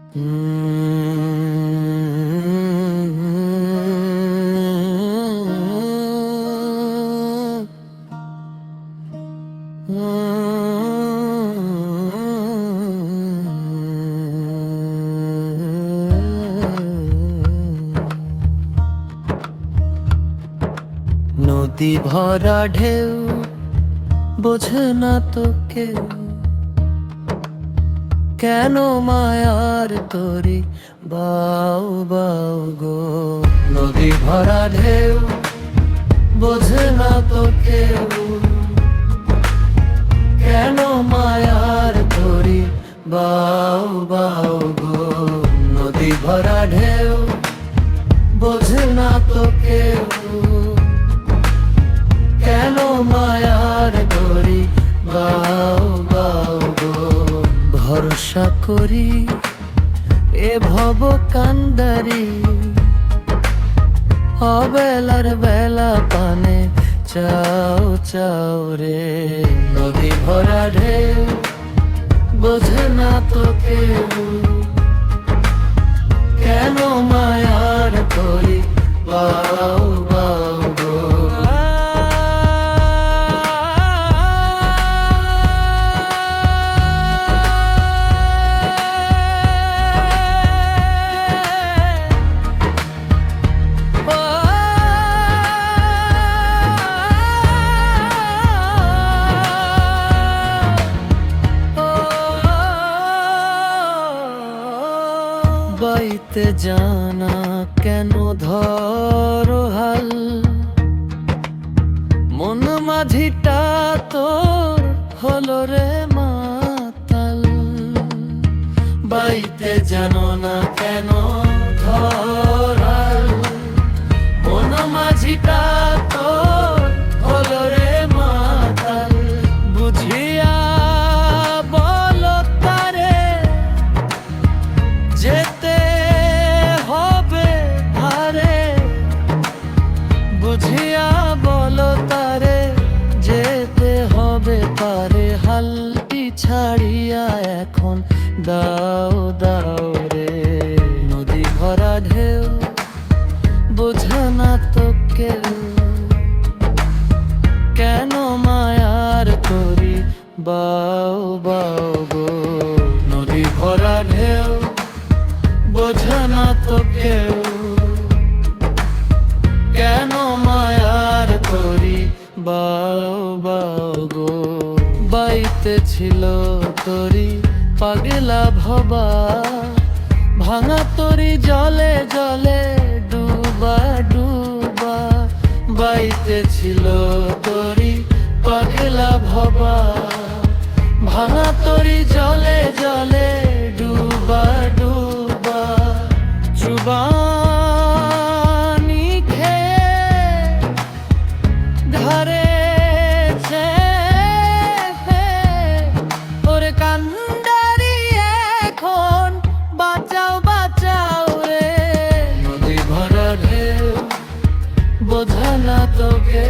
নদী ভরা ঢেউ বোঝে না তো কেউ, কেন মায়ার তরি বাউ বাউ গো। নদী ভরা ঢেউ বোঝে না তো কেউ, কেন মায়ার তরি বাউ বাউ গো। নদী ভরা ঢেউ বোঝে না তো কেউ, কেন মায়ার তরি বাউ বাউ গো। ভরসা করি এ ভব কান্দারি, অবেলার বেলা পানে চাও চাও রে। নদী ভরা ঢেউ বোঝে না তো কেউ, কেন মায়ার তরি বাউ বাউ গো। বাইতে জানা কেন ধরো হাল, মন মাঝিটা তোর হলো রে মাতাল। বাইতে জানো না কেন ধরো হাল, মন মাঝিটা তোর হলো রে মাতাল। বুঝিয়া বলো তারে যেতে হবে ধারে, বুঝিয়া বলো তারে যেতে হবে পারে। হালটি ছাড়িয়া এখন দাও দাও রে। নদী ভরা ঢেউ বোঝে না তো কেউ, কেন মায়ার তরি বাউ বাউ গো। নদী ভরা ঢেউ বোঝে না তো কেউ, কেন মায়ার তরি বাউ বাউ গো। বাইতে ছিল তরি পাগলা ভবা, ভাঙা তরি জলে জলে ডুবা ডুবা। বাইতে ছিল তরি পাগলা ভবা, ভাঙা তরি জলে জলে ডুবা ডুবা। চুবানি খেয়ে ঘরে ওরে কান্ডারি এখন বাঁচাও বাঁচাও রে। নদী ভরা ঢেউ বোঝে না তোকে।